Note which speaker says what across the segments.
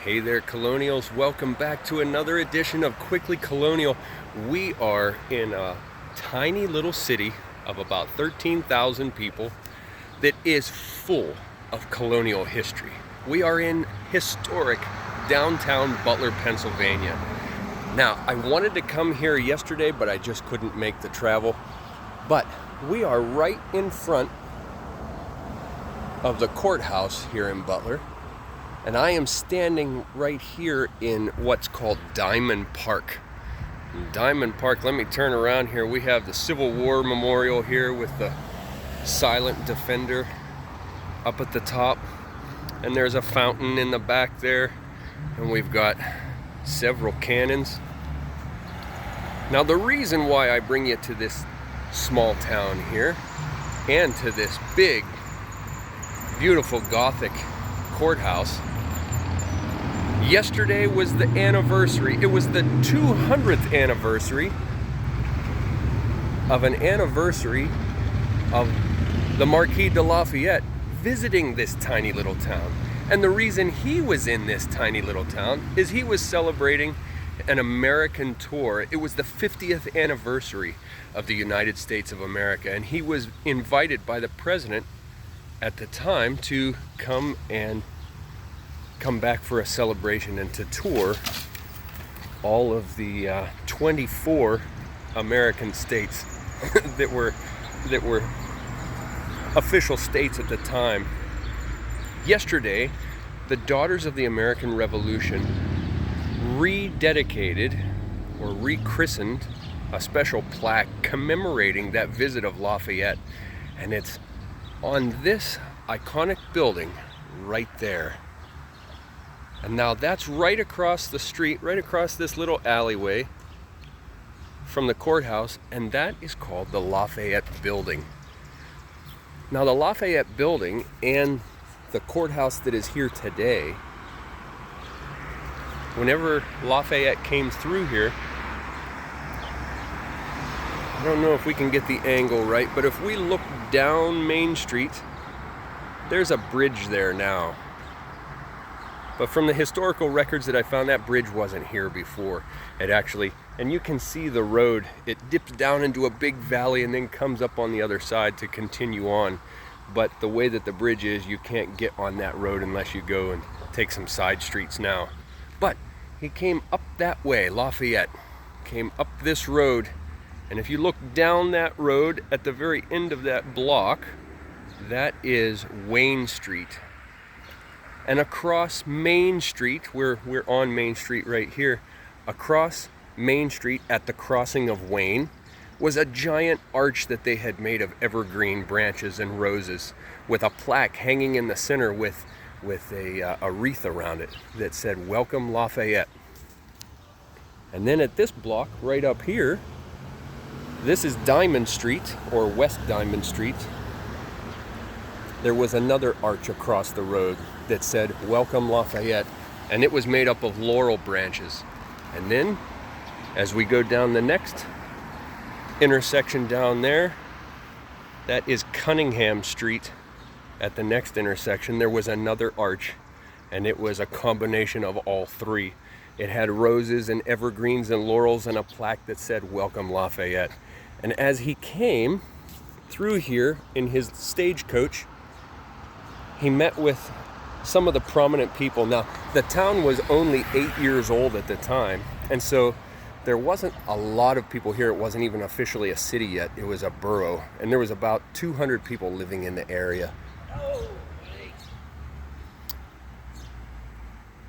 Speaker 1: Hey there, Colonials. Welcome back to another edition of Quickly Colonial. We are in a tiny little city of about 13,000 people that is full of colonial history. We are in historic downtown Butler, Pennsylvania. Now, I wanted to come here yesterday, but I just couldn't make the travel. But we are right in front of the courthouse here in Butler. And I am standing right here in what's called Diamond Park. In Diamond Park, let me turn around here. We have the Civil War Memorial here with the silent defender up at the top. And there's a fountain in the back there. And we've got several cannons. Now the reason why I bring you to this small town here and to this big, beautiful Gothic courthouse. Yesterday was the anniversary. It was the 200th anniversary of the Marquis de Lafayette visiting this tiny little town. And the reason he was in this tiny little town is he was celebrating an American tour. It was the 50th anniversary of the United States of America, and he was invited by the president at the time to come back for a celebration and to tour all of the 24 American states that were official states at the time. Yesterday, the Daughters of the American Revolution rededicated or rechristened a special plaque commemorating that visit of Lafayette, and it's on this iconic building right there. And now that's right across the street, right across this little alleyway from the courthouse, and that is called the Lafayette Building. Now the Lafayette Building and the courthouse that is here today, whenever Lafayette came through here, I don't know if we can get the angle right, but if we look down Main Street, there's a bridge there now. But from the historical records that I found, that bridge wasn't here before. It actually, and you can see the road, it dips down into a big valley and then comes up on the other side to continue on. But the way that the bridge is, you can't get on that road unless you go and take some side streets now. But he came up that way, Lafayette came up this road. And if you look down that road at the very end of that block, that is Wayne Street. And across Main Street, we're on Main Street right here, across Main Street at the crossing of Wayne was a giant arch that they had made of evergreen branches and roses with a plaque hanging in the center with a wreath around it that said, "Welcome Lafayette." And then at this block right up here, this is Diamond Street, or West Diamond Street. There was another arch across the road that said, "Welcome Lafayette," and it was made up of laurel branches. And then, as we go down the next intersection down there, that is Cunningham Street. At the next intersection, there was another arch, and it was a combination of all three. It had roses and evergreens and laurels and a plaque that said, "Welcome Lafayette." And as he came through here in his stagecoach, he met with some of the prominent people. Now, the town was only 8 years old at the time, and so there wasn't a lot of people here. It wasn't even officially a city yet. It was a borough, and there was about 200 people living in the area.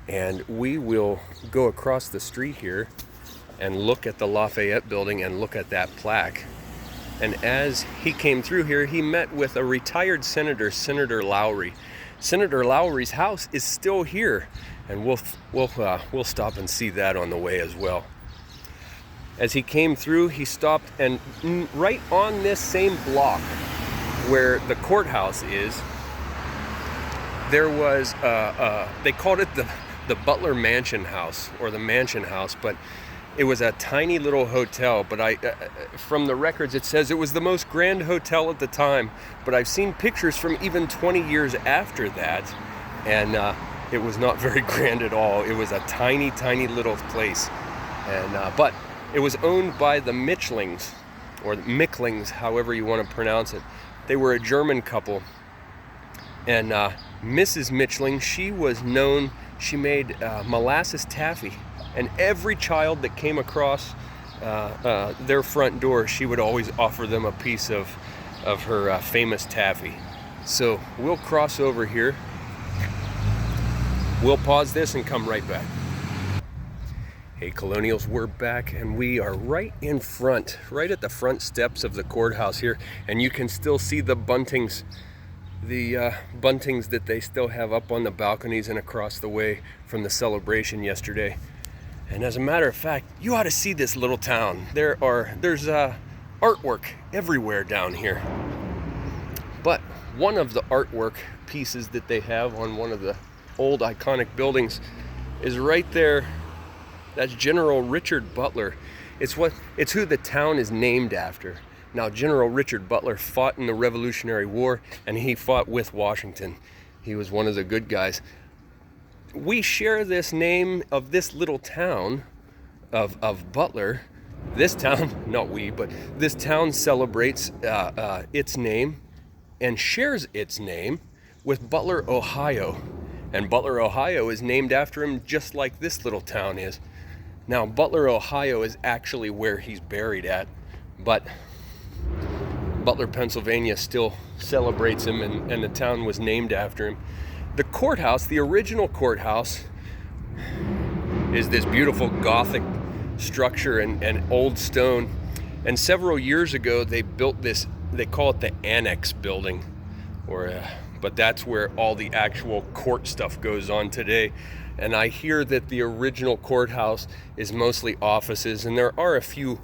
Speaker 1: And we will go across the street here and look at the Lafayette Building and look at that plaque. And as he came through here, he met with a retired senator, Senator Lowry. Senator Lowry's house is still here, and we'll stop and see that on the way as well. As he came through, he stopped, and right on this same block where the courthouse is, there was they called it the Butler Mansion House, or the Mansion House, but it was a tiny little hotel. But from the records, it says it was the most grand hotel at the time. But I've seen pictures from even 20 years after that, and it was not very grand at all. It was a tiny, tiny little place. And but it was owned by the Mitchlings, or Micklings, however you want to pronounce it. They were a German couple. And Mrs. Mitchling, she was known, she made molasses taffy. And every child that came across their front door, she would always offer them a piece of her famous taffy. So we'll cross over here. We'll pause this and come right back. Hey Colonials, we're back and we are right in front, right at the front steps of the courthouse here, and you can still see the buntings, that they still have up on the balconies and across the way from the celebration yesterday. And as a matter of fact, you ought to see this little town. There's artwork everywhere down here. But one of the artwork pieces that they have on one of the old iconic buildings is right there. That's General Richard Butler. It's who the town is named after. Now, General Richard Butler fought in the Revolutionary War, and he fought with Washington. He was one of the good guys. We share this name of this little town of Butler. This town, not we, but this town celebrates its name and shares its name with Butler, Ohio. And Butler, Ohio is named after him just like this little town is. Now, Butler, Ohio is actually where he's buried at, but Butler, Pennsylvania still celebrates him, and the town was named after him. The courthouse, the original courthouse, is this beautiful Gothic structure and old stone. And several years ago, they built this, they call it the Annex Building, but that's where all the actual court stuff goes on today. And I hear that the original courthouse is mostly offices, and there are a few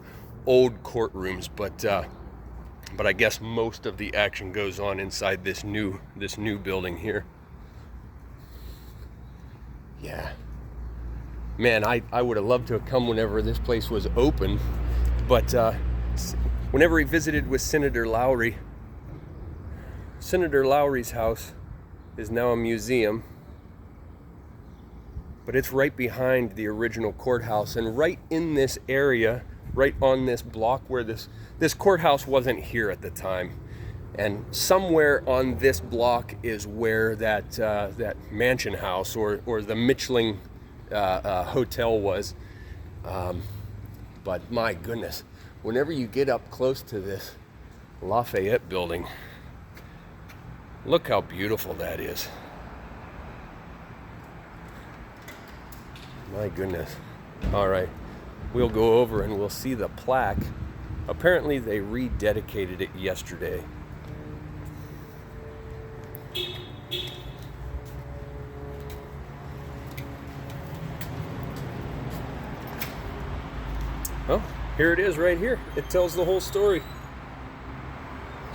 Speaker 1: old courtrooms, but I guess most of the action goes on inside this new building here. Yeah, man, I would have loved to have come whenever this place was open, but whenever he visited with Senator Lowry, Senator Lowry's house is now a museum, but it's right behind the original courthouse, and right in this area, right on this block where this courthouse wasn't here at the time. And somewhere on this block is where that mansion house or the Mitchling hotel was. But my goodness, whenever you get up close to this Lafayette Building, look how beautiful that is. My goodness. All right, we'll go over and we'll see the plaque. Apparently they rededicated it yesterday. Oh, here it is right here. It tells the whole story.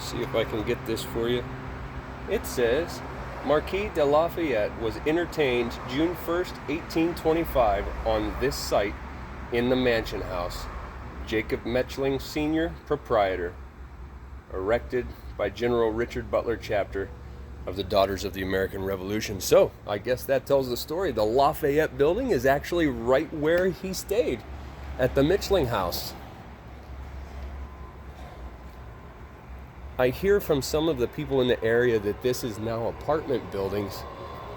Speaker 1: See if I can get this for you. It says, Marquis de Lafayette was entertained June 1st, 1825 on this site in the Mansion House. Jacob Metchling Sr., proprietor. Erected by General Richard Butler, chapter of the Daughters of the American Revolution. So, I guess that tells the story. The Lafayette Building is actually right where he stayed, at the Mitchling House. I hear from some of the people in the area that this is now apartment buildings,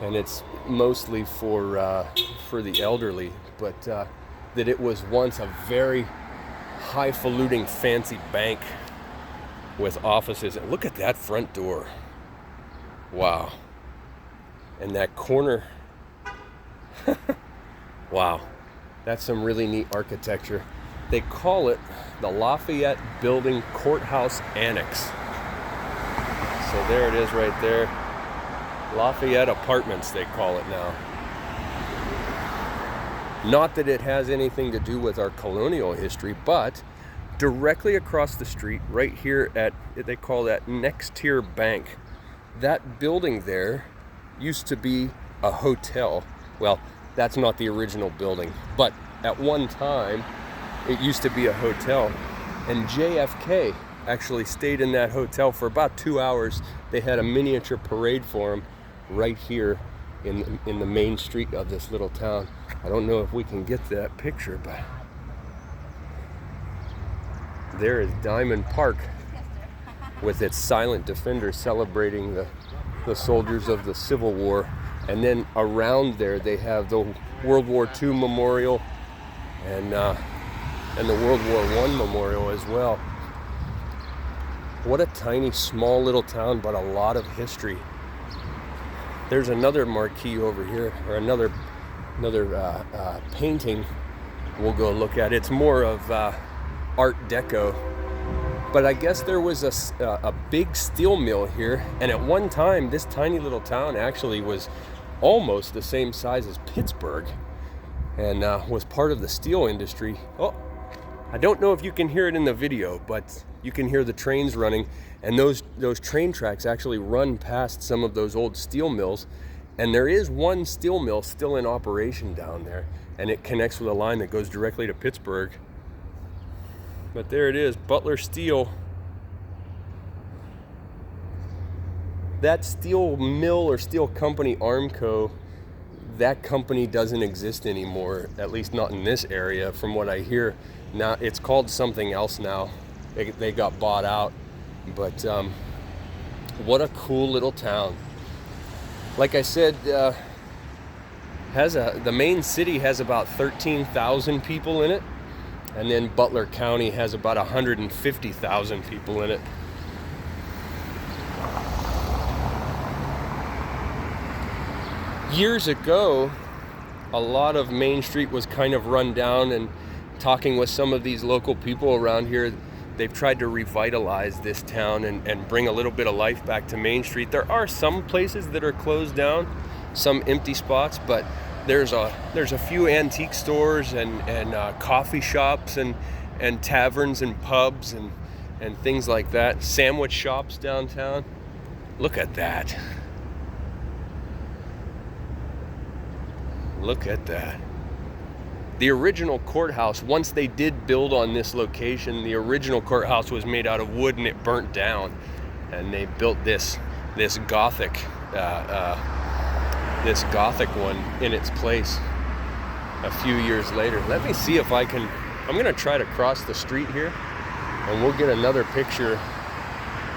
Speaker 1: and it's mostly for the elderly, but that it was once a very highfalutin, fancy bank with offices. And look at that front door. Wow. And that corner. Wow. That's some really neat architecture. They call it the Lafayette Building Courthouse Annex. So there it is right there. Lafayette Apartments, they call it now. Not that it has anything to do with our colonial history, but directly across the street, right here at, they call that Next Tier Bank. That building there used to be a hotel. Well, that's not the original building, but at one time, it used to be a hotel. And JFK actually stayed in that hotel for about 2 hours. They had a miniature parade for him right here in the main street of this little town. I don't know if we can get that picture, but there is Diamond Park with its silent defender celebrating the soldiers of the Civil War. And then around there they have the World War II memorial and the World War I memorial as well. What a tiny, small little town, but a lot of history. There's another marquee over here, or another painting we'll go look at. It's more of Art Deco. But I guess there was a big steel mill here, and at one time this tiny little town actually was almost the same size as Pittsburgh, and was part of the steel industry. Oh, I don't know if you can hear it in the video, but you can hear the trains running, and those train tracks actually run past some of those old steel mills, and there is one steel mill still in operation down there, and it connects with a line that goes directly to Pittsburgh. But there it is, Butler Steel. That steel mill or steel company, Armco, that company doesn't exist anymore, at least not in this area from what I hear. Now it's called something else now. They got bought out. But what a cool little town. Like I said, the main city has about 13,000 people in it. And then Butler County has about 150,000 people in it. Years ago, a lot of Main Street was kind of run down, and talking with some of these local people around here, they've tried to revitalize this town and bring a little bit of life back to Main Street. There are some places that are closed down, some empty spots, but there's a few antique stores and coffee shops and taverns and pubs and things like that. Sandwich shops downtown. Look at that. Look at that. The original courthouse, once they did build on this location, the original courthouse was made out of wood and it burnt down. And they built this Gothic one in its place a few years later. Let me see if I'm gonna try to cross the street here and we'll get another picture,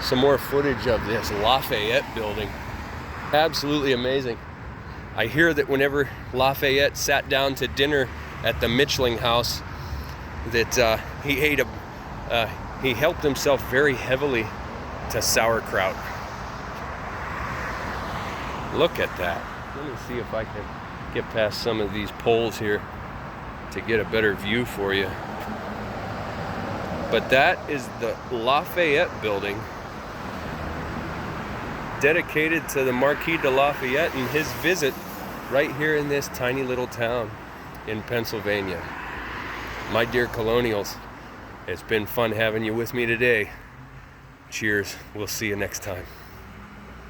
Speaker 1: some more footage of this Lafayette Building. Absolutely amazing. I hear that whenever Lafayette sat down to dinner at the Michling House, that he helped himself very heavily to sauerkraut. Look at that. Let me see if I can get past some of these poles here to get a better view for you. But that is the Lafayette Building, dedicated to the Marquis de Lafayette and his visit right here in this tiny little town in Pennsylvania. My dear Colonials, it's been fun having you with me today. Cheers. We'll see you next time.